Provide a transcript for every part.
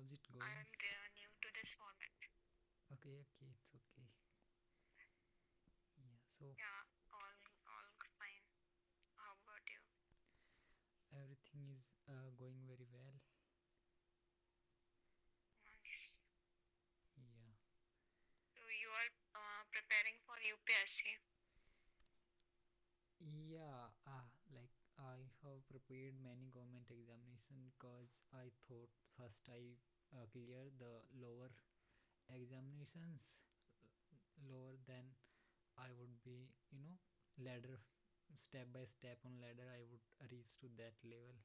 How's it I going? am new to this format. Okay, okay, it's okay. Yeah, so Yeah, all fine. How about you? everything is going very well. Nice. Yeah, So you are preparing for UPSC. yeah. Like I have prepared many government examination because I thought first I clear the lower examinations, lower than I would be, ladder step by step on ladder. I would reach to that level.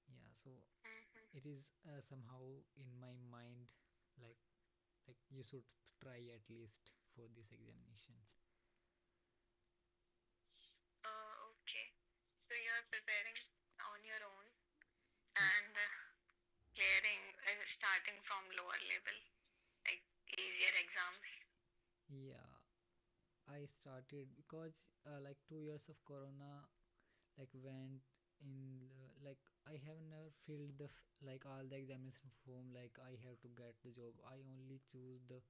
Yeah, so Mm-hmm. it is somehow in my mind, like you should try at least for this examination. Okay. So you are preparing on your own and clearing, starting from lower level, like easier exams. Yeah, I started because like 2 years of corona like went in like I have never filled the like all the examination form, like I have to get the job. I only choose the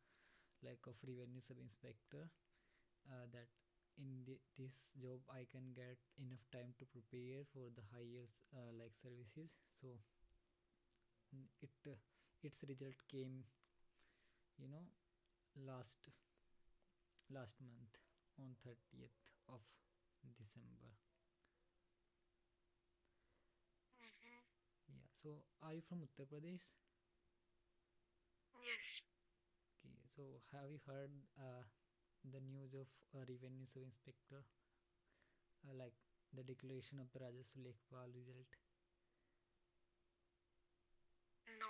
like of revenue sub inspector, that in this job I can get enough time to prepare for the highest like services. So its result came, you know last last month on 30th of December. Mm-hmm. Yeah, so are you from Uttar Pradesh? Yes. Okay, so have you heard the news of revenue sub inspector, like the declaration of the Rajasthan Lekpal result? No,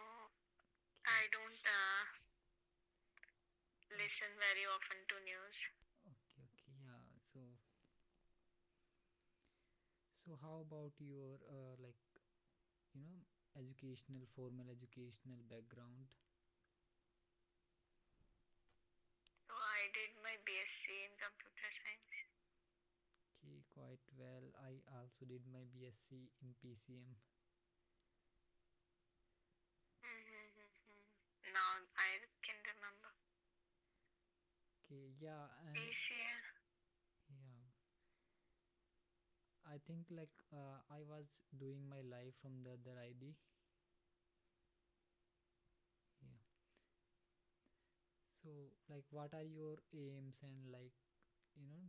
Okay, I don't listen very often to news. okay, okay. Yeah, so how about your like you know educational, formal educational background? So I did my BSc in computer science. Okay, quite well. I also did my BSc in PCM. Mm-hmm. Now I can remember. Okay, yeah, and PCM. yeah, I think like I was doing my live from the other ID. Yeah. So like, what are your aims and like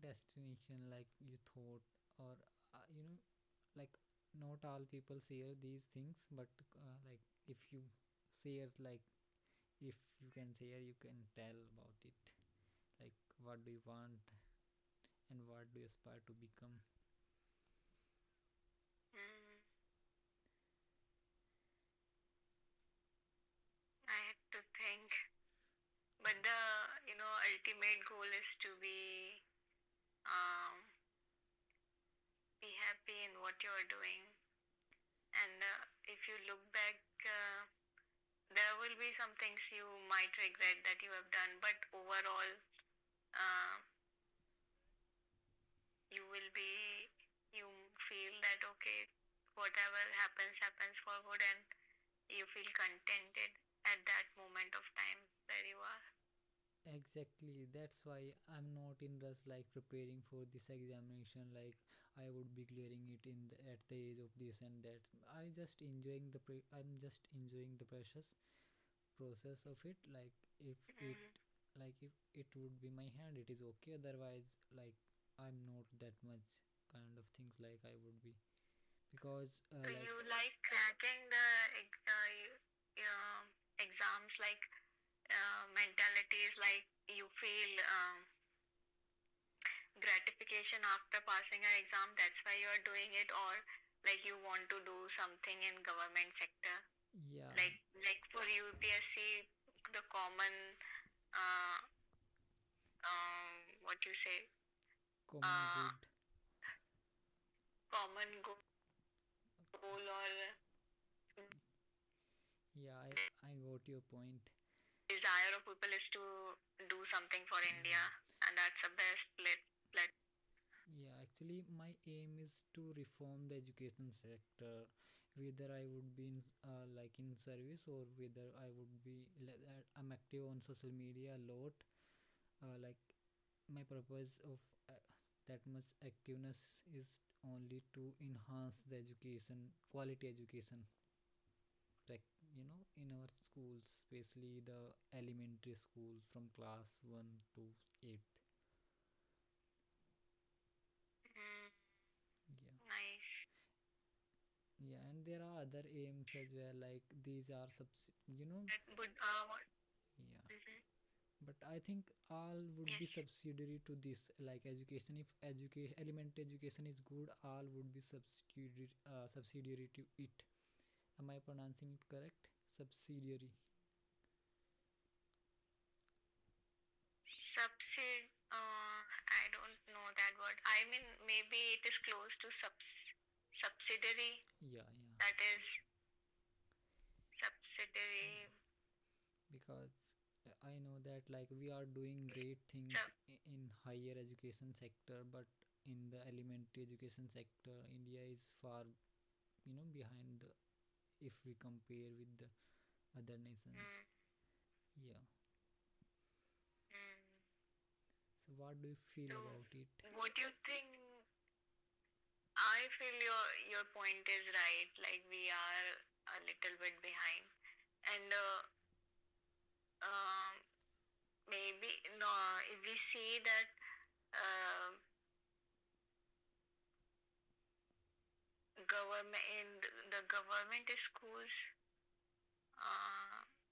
destination? Like you thought, or like not all people share these things, but like if you share, like if you can share, you can tell about it. Like what do you want and what do you aspire to become? Mm, I had to think. But the ultimate goal is to um, be happy in what you are doing. And if you look back, there will be some things you might regret that you have done. But overall, uh, you will be, you feel that okay, whatever happens, happens for good, and you feel contented at that moment of time where you are. Exactly. That's why I'm not in rush like preparing for this examination. Like I would be clearing it in at the age of this and that. I'm just enjoying the precious process of it. Like Mm. if it would be my hand, it is okay. Otherwise, like I'm not that much kind of things like I would be, because So like you like cracking the exams, like mentalities, like you feel gratification after passing an exam. That's why you are doing it, or like you want to do something in government sector. yeah, Like for UPSC, the common uh, what you say common uh, good. common goal or Yeah, I got your point. desire of people is to do something for India, Yeah. and that's the best Yeah, actually, my aim is to reform the education sector. whether I would be in like in service, or whether I would be I'm active on social media a lot. Like my purpose of that much activeness is only to enhance the education, quality education, like in our schools, especially the elementary school from class 1 to 8th. Mm, Yeah. nice. Yeah, and there are other aims as well, like these are That would what? yeah, Mhm. but I think all would be Yes. subsidiary to this, like education. If education, elementary education is good, all would be subsidiary to it. Am I pronouncing it correct? Subsidiary. I don't know that word. I mean, maybe it is close to subsidiary. Yeah, yeah, That is subsidiary. because I know that like we are doing great things Sub. in higher education sector, but in the elementary education sector, India is far behind the, if we compare with the other nations. Mm, Yeah. mm. So what do you feel So, about it? what do you think? I feel your point is right. Like we are a little bit behind, and um, maybe no. If we see that uh, government in the government schools,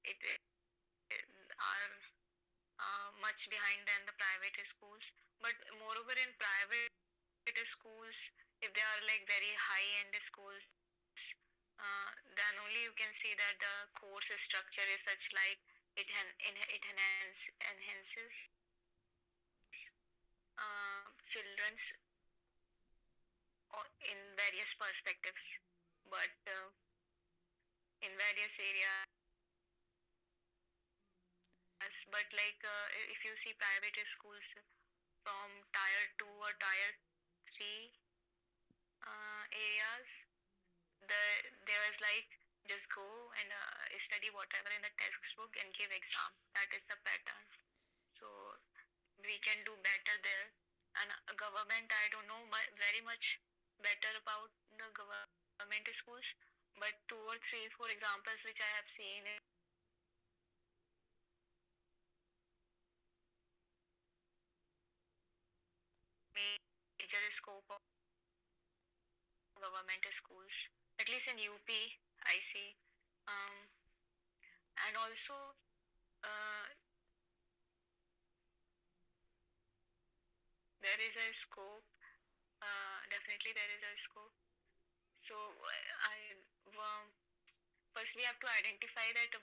it are much behind than the private schools. But moreover, in private schools, if they are like very high end schools, then only you can see that the course structure is such like it enhances children's in various perspectives, but in various areas. But like if you see private schools from tier 2 or tier 3 areas, the there was like just go and study whatever in the textbook and give exam. That is the pattern. So we can do better there. And government, I don't know very much better about the government schools, but two or three, four examples which I have seen is major scope of government schools, at least in UP, I see. Um, and also, uh, there is a scope. Definitely, there is a scope. So, first we have to identify that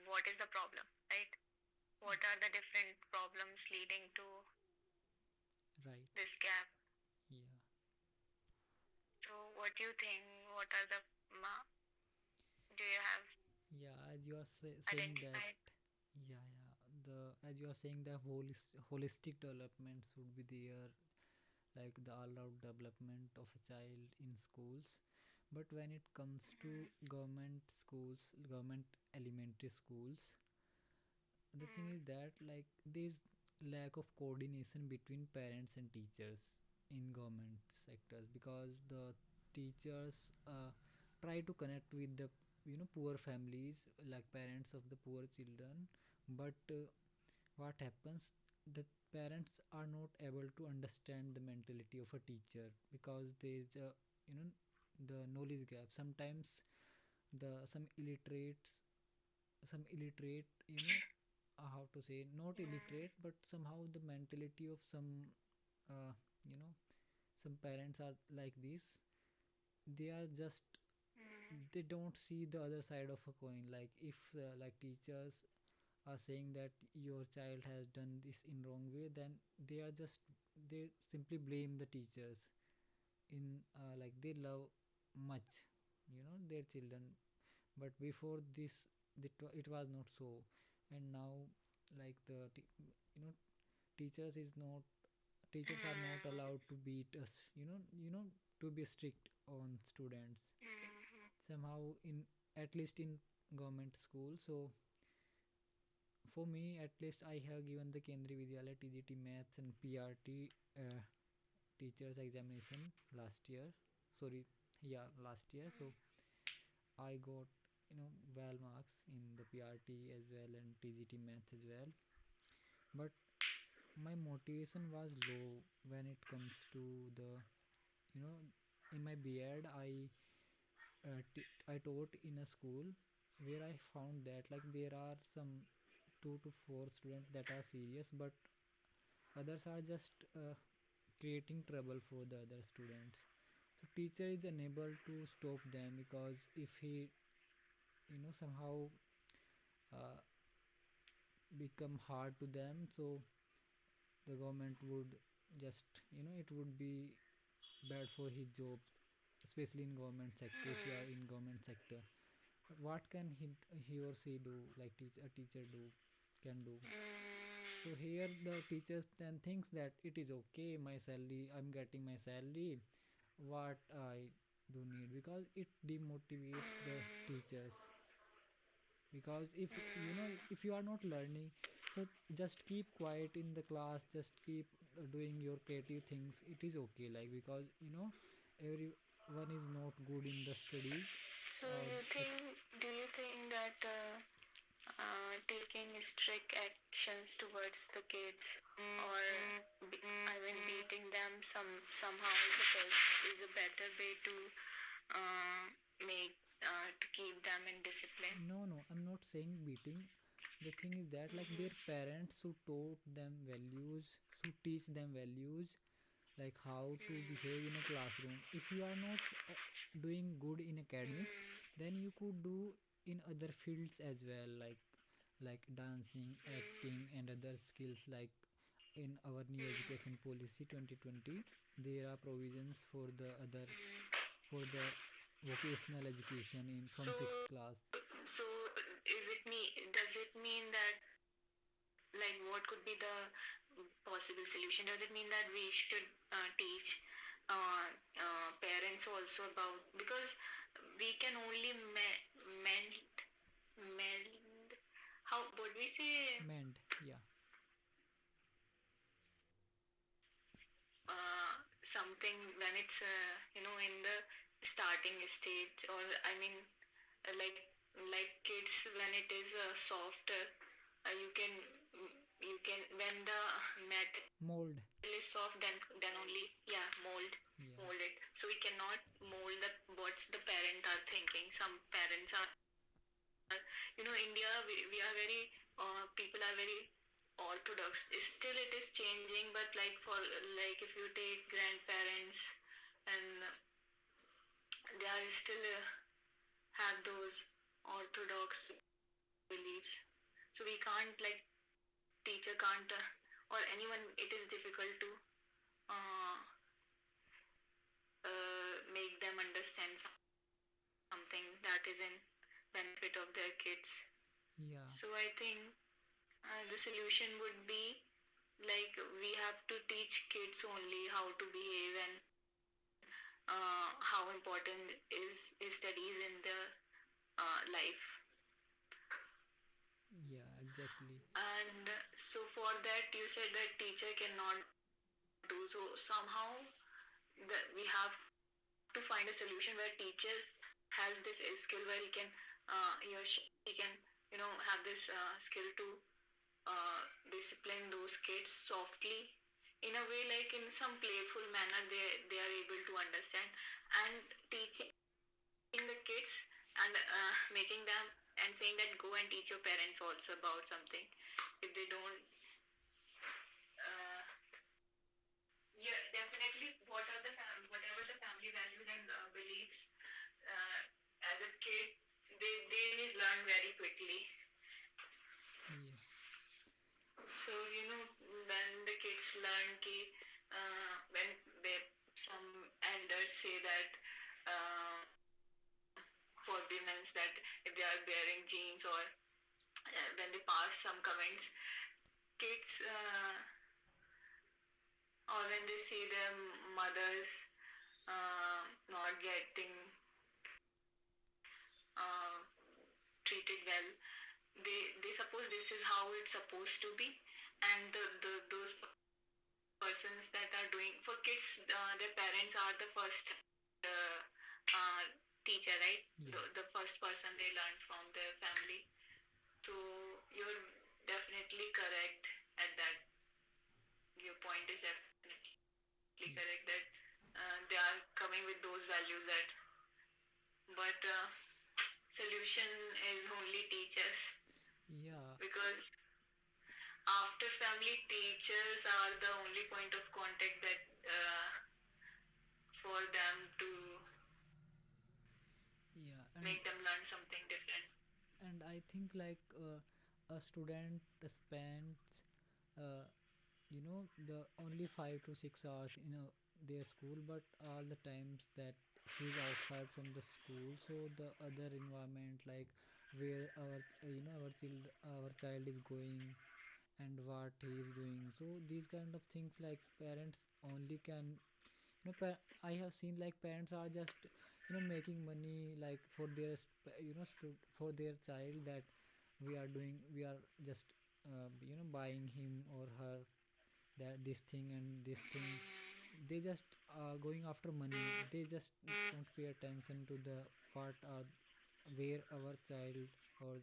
what is the problem, right? What are the different problems leading to Right. this gap? Yeah. So, what do you think? What are the do you have Yeah, as you are saying that, identified? yeah, yeah, the as you are saying, the holistic development should be there, like the all-round development of a child in schools. But when it comes to Mm-hmm. government schools, government elementary schools, the thing is that like there's lack of coordination between parents and teachers in government sectors, because the teachers try to connect with the poor families, like parents of the poor children, but what happens, the parents are not able to understand the mentality of a teacher, because there's a you know the knowledge gap. Sometimes the some illiterate how to say, not Mm-hmm. illiterate, but somehow the mentality of uh, you know some parents are like this. They are just, Mm-hmm. they don't see the other side of a coin. Like if like teachers are saying that your child has done this in wrong way, then they simply blame the teachers in like they love much their children. But before this, it was not so. And now, like you know teachers is not teachers are not allowed to beat us, to be strict on students. Mm-hmm. somehow in at least in government school. So for me, at least I have given the Kendriya Vidyalaya TGT Maths and PRT teachers examination last year. Sorry, yeah, last year. So I got well marks in the PRT as well and TGT Maths as well. But my motivation was low when it comes to the you know in my B.Ed. I taught in a school where I found that like there are some 2 to 4 students that are serious, but others are just creating trouble for the other students. So teacher is unable to stop them because if he somehow uh, become hard to them, so the government would just it would be bad for his job, especially in government sector if you are in government sector. But what can he or she do, like a teacher can do? So here the teachers then thinks that it is okay, my salary, I'm getting my salary, what I do need, because it demotivates the teachers. Because if you are not learning, so just keep quiet in the class, just keep doing your creative things, it is okay, like because everyone is not good in the study. So uh, do you think that taking strict actions towards the kids, or I mean beating them somehow is a better way to uh, make to keep them in discipline? no, I'm not saying beating. The thing is that like their parents who taught them values, who teach them values, like how to behave in a classroom. If you are not doing good in academics, then you could do in other fields as well, like dancing, acting, and other skills. Like in our new education policy 2020, there are provisions for the other, for the vocational education in So from 6th class. so is it me? Does it mean that, like, what could be the possible solution? Does it mean that we should teach parents also about, because we can only mend mend how would we say Mend, yeah. something when it's in the starting stage, or I mean like kids when it is soft, you can when the metal Mold, is soft, then only, yeah, yeah. mold it. So we cannot mold the what's the parent are thinking. Some parents are, India, we are very people are very orthodox. Still it is changing, but like for, like if you take grandparents, and they are still have those orthodox beliefs. So we can't, like, teacher can't, or anyone, it is difficult to uh, make them understand something that is in benefit of their kids. Yeah, So I think the solution would be, like, we have to teach kids only how to behave, and how important is studies in their life. yeah, exactly. And so for that, you said that teacher cannot do so. Somehow we have to find a solution where teacher has this skill where he or she can have this skill to uh, discipline those kids softly, in a way, like in some playful manner, they are able to understand, and teaching the kids, and making them, and saying that go and teach your parents also about something if they don't. uh, yeah, definitely, whatever the family values and beliefs, uh, as a kid, they need learn very quickly. Yeah, So when the kids learn ki, when they, some elders say that, forgiveness, that if they are bearing genes, or when they pass some comments, kids, or when they see their mothers not getting implemented well. They suppose this is how it's supposed to be, and those persons that are doing for kids, their parents are the first uh, teacher, right? Yeah. The first person they learn from their family. So you're definitely correct at that. Your point is definitely correct that they are coming with those values that, but solution is only teachers, Yeah. because after family, teachers are the only point of contact that for them to Yeah. make them learn something different. And I think like a student spends uh, the only 5 to 6 hours in their school, but all the times that he's outside from the school, so the other environment, like where our child is going and what he is doing, so these kind of things like parents only can, I have seen like parents are just making money like for their for their child, that we are just buying him or her that this thing and this thing. They just going after money. They just don't pay attention to the what where our child or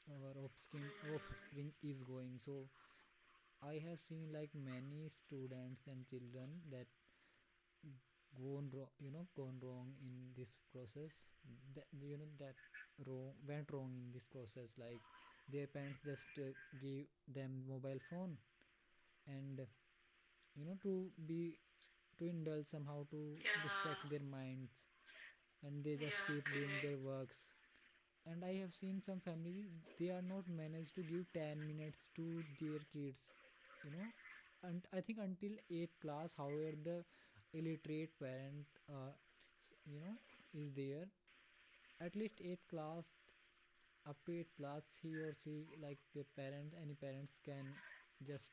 our offspring is going. So I have seen like many students and children that gone wrong in this process, that that went wrong in this process, like their parents just gave them mobile phone, and to be to indulge somehow, to Yeah, distract their minds, and they just yeah, keep doing their correct. works. And I have seen some families, they are not managed to give 10 minutes to their kids, you know and I think until 8th class, however the illiterate parent s- you know is there, at least 8th class, up to 8th class, he or she, like their parent, any parents can just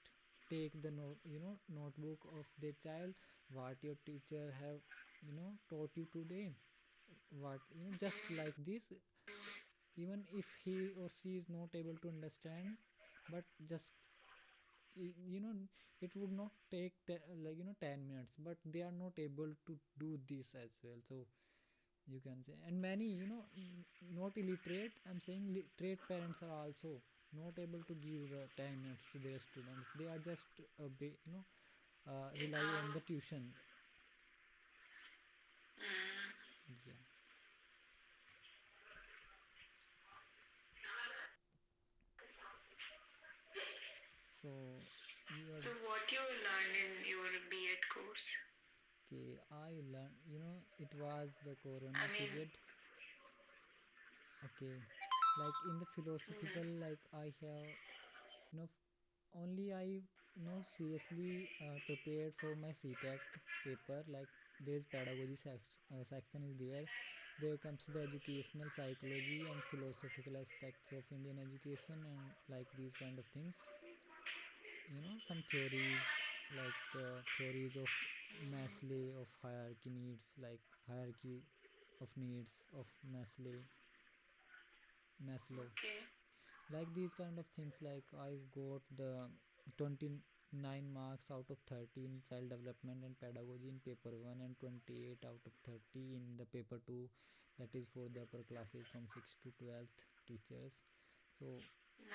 take the notebook of their child, what your teacher have taught you today, what just like this, even if he or she is not able to understand, but just it would not take like 10 minutes, but they are not able to do this as well. So you can say, and many not illiterate, I'm saying literate parents are also not able to give the 10 minutes to their students. They are just rely on the tuition. Yeah. So you are So what you learned in your B.Ed course? okay. I learned, it was the I corona mean, period. Okay, like in the philosophical, mm, like I have, only I seriously prepared for my CTET paper. Like there's pedagogy section is there. There comes the educational psychology and philosophical aspects of Indian education, and like these kind of things. Some theories, like theories of Maslow, of hierarchy needs, like hierarchy of needs of Maslow, okay, like these kind of things. Like I got the 29 marks out of 30 in child development and pedagogy in paper 1, and 28 out of 30 in the paper 2, that is for the upper classes from 6th to 12th teachers. So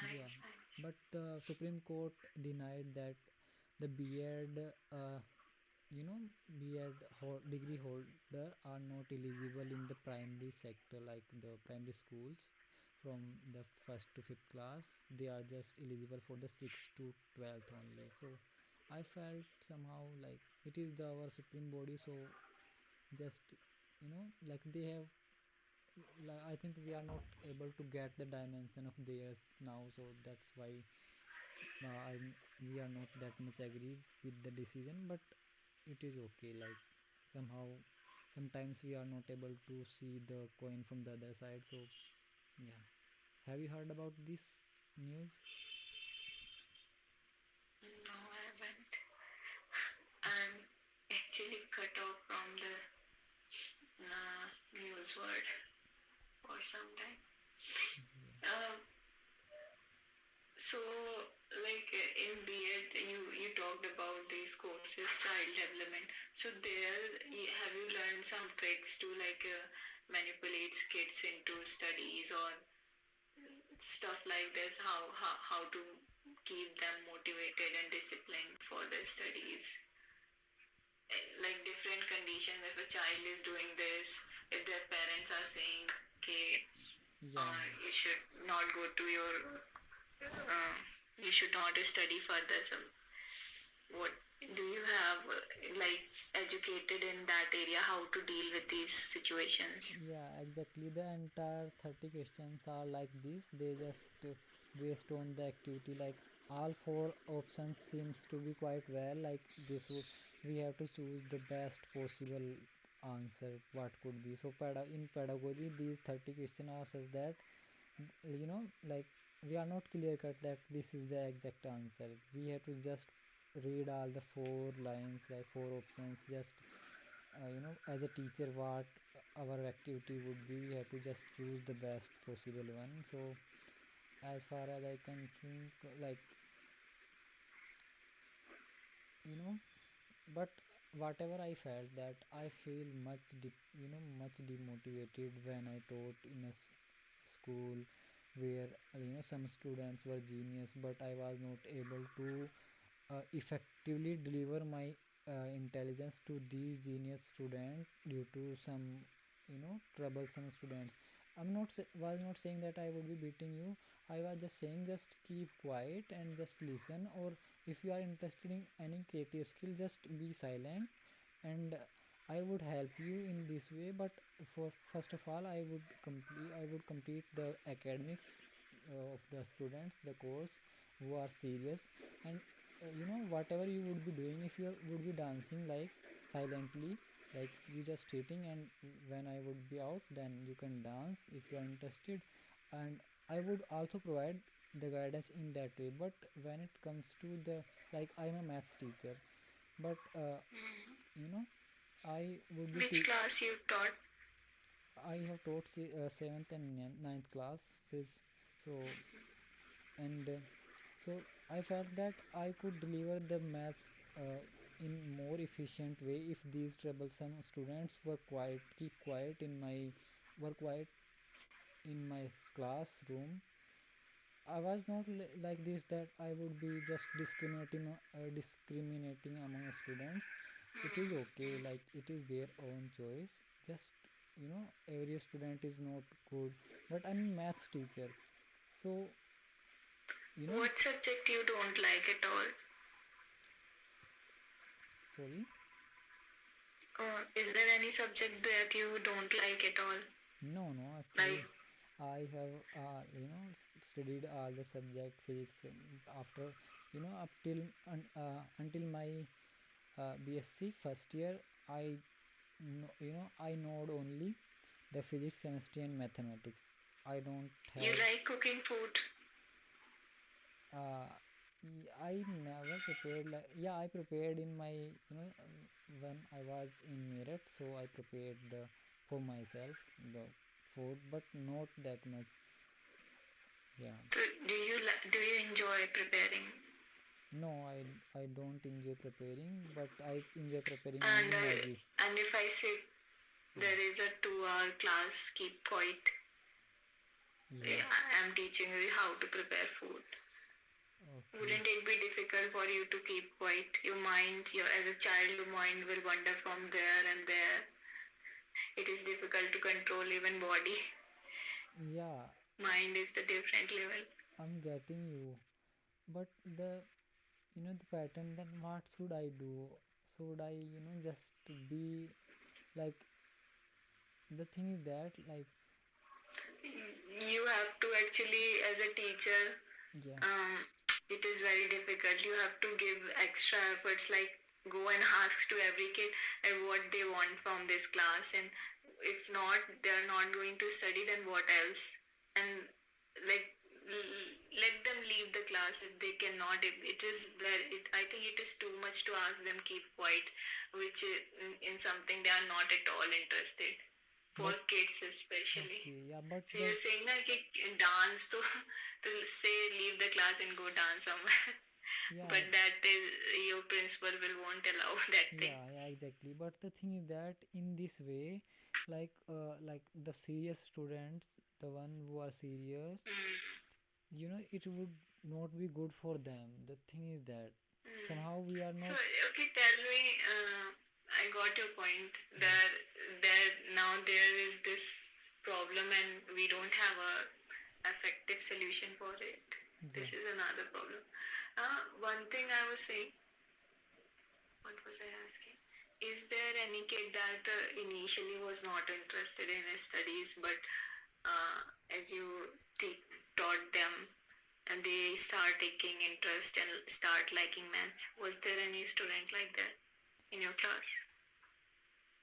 yeah, nice, nice. but the Supreme Court denied that the B.Ed you know degree holder are not eligible in the primary sector, like the primary schools from the first to fifth class. They are just eligible for the 6th to 12th only. So I felt somehow like it is our supreme body, so just like they have, like I think we are not able to get the dimension of theirs now, so that's why we are not that much agree with the decision. But it is okay, like somehow sometimes we are not able to see the coin from the other side. So yeah, have you heard about this news? No, I haven't. I'm actually cut off from the news world. for some time. Yeah. Uh, so, like in B.Ed, you talked about these courses, child development. So there, have you learned some tricks to like manipulate kids into studies or stuff like this? How to keep them motivated and disciplined for their studies? Like different conditions, if a child is doing this, if their parents are saying, okay, Yeah. you should not go to your uh, you should not study further. So what do you have like educated in that area, how to deal with these situations? Yeah, exactly. The entire 30 questions are like this. They just based on the activity. Like all four options seems to be quite well. Like this, we have to choose the best possible answer. What could be so in pedagogy, these 30 questions are such that like we are not clear cut that this is the exact answer. We have to just read all the four lines, like four options. Just as a teacher, what our activity would be, we have to just choose the best possible one. So as far as I can think, like you know but whatever I felt, that I feel much demotivated when I taught in a school where some students were genius, but I was not able to effectively deliver my intelligence to these genius students due to some troublesome students. Was not saying that I would be beating you. I was just saying, just keep quiet and just listen, or if you are interested in any creative skill, just be silent, and I would help you in this way. But for first of all, I would complete the academics of the students, the course, who are serious. And whatever you would be doing, if you would be dancing like silently, like you just sitting, and when I would be out, then you can dance if you are interested. And I would also provide the guidance in that way. But when it comes to the, like, I'm a maths teacher, but you know I would be Which class you taught? I have taught 7th and ninth classes. So, and so I felt that I could deliver the maths in more efficient way if these troublesome students keep quiet in my were quiet in my classroom. I was not like this, that I would be just discriminating among students. It is okay, like it is their own choice. Just every student is not good, but I'm a maths teacher, so you know What subject you don't like at all? sorry. Is there any subject that you don't like at all? No, actually, Like, I have studied all the subject physics, after up till until my BSc first year. I I know only the physics, chemistry, and mathematics. I don't you have. like cooking food? uh, I never prepared, like, yeah, I prepared in my when I was in Meerut, so I prepared the for myself the food, but not that much. Yeah. So do you enjoy preparing? No, I don't enjoy preparing, but I enjoy preparing And only Maggie. if I say Yeah. there is a 2 hour class, keep quiet. Yeah. I am teaching you how to prepare food. Okay. Wouldn't it be difficult for you to keep quiet? Your mind, as a child, your mind will wander from there and there. It is difficult to control even body. Yeah, Mind is the different level. I'm getting you, but the pattern, then what should I do? Should I just be like, the thing is that, like, You have to actually, as a teacher, yeah. um, it is very difficult. You have to give extra efforts, like go and ask to every kid what they want from this class, and if not, they are not going to study, then what else? And like let them leave the class if they cannot. It is very. I think it is too much to ask them keep quiet, which in something they are not at all interested. for But kids especially. okay, yeah, but So the you're saying that dance to say leave the class and go dance somewhere, yeah, but that is your principal will won't allow that thing. yeah, exactly. But the thing is that in this way, like the serious students, the one who are serious, Mm. it would not be good for them. The thing is that Mm. somehow we are So not. okay, tell me. I got your point. Yeah, That now there is this problem and we don't have a effective solution for it. yeah. This is another problem. One thing I was saying, what was I asking? Is there any kid that initially was not interested in his studies, but uh, as you taught them and they start taking interest and start liking maths? Was there any student like that in your class?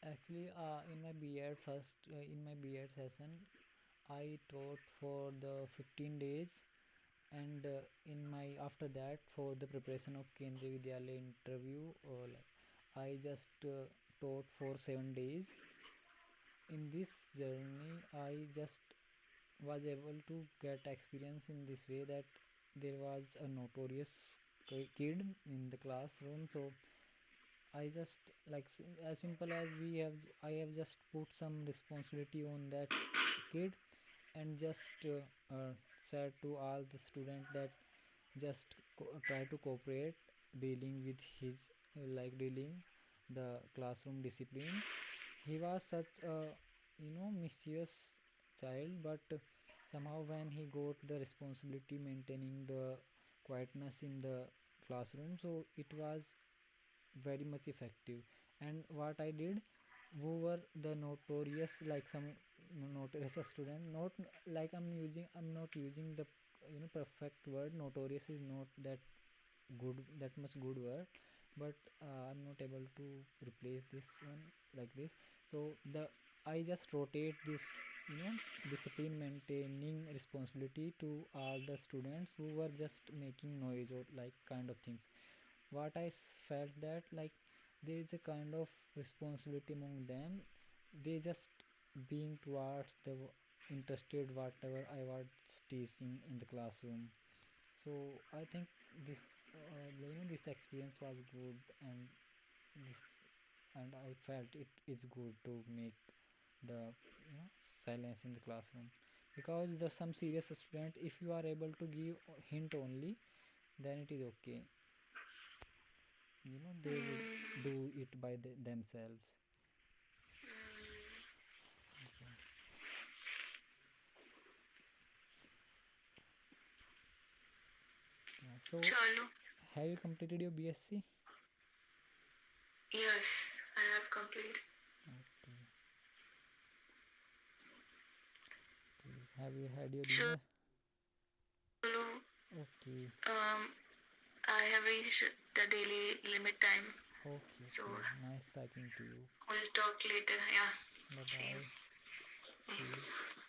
Actually, in my B.Ed in my B.Ed session, I taught for the 15 days, and in my after that for the preparation of Kendriya Vidyalaya interview, I just taught for 7 days. In this journey, I just was able to get experience in this way that there was a notorious kid in the classroom. So I just as simple as I have just put some responsibility on that kid, and just said to all the student that just try to cooperate dealing with his dealing the classroom discipline. He was such a mischievous child, but somehow when he got the responsibility maintaining the quietness in the classroom, so it was very much effective. And what I did, who were the notorious, like some notorious student, not like I'm not using the perfect word. Notorious is not that much good word, but I'm not able to replace this one like this. So the I just rotate this discipline maintaining responsibility to all the students who were just making noise or like kind of things. What I felt that like there is a kind of responsibility among them. They just being towards the interested whatever I was teaching in the classroom. So I think this experience was good, and this and I felt it is good to make the silence in the classroom, because the some serious student, if you are able to give hint only, then it is okay. They would Mm, do it by themselves. mm. Yeah. So Chalo. have you completed your BSc? Yes, I have completed. Okay. Okay. Have you had your Chalo. dinner? Okay. I have reached the daily limit time, Okay. so Okay. Nice talking to you. we'll talk later. Yeah, Bye same. bye. See you.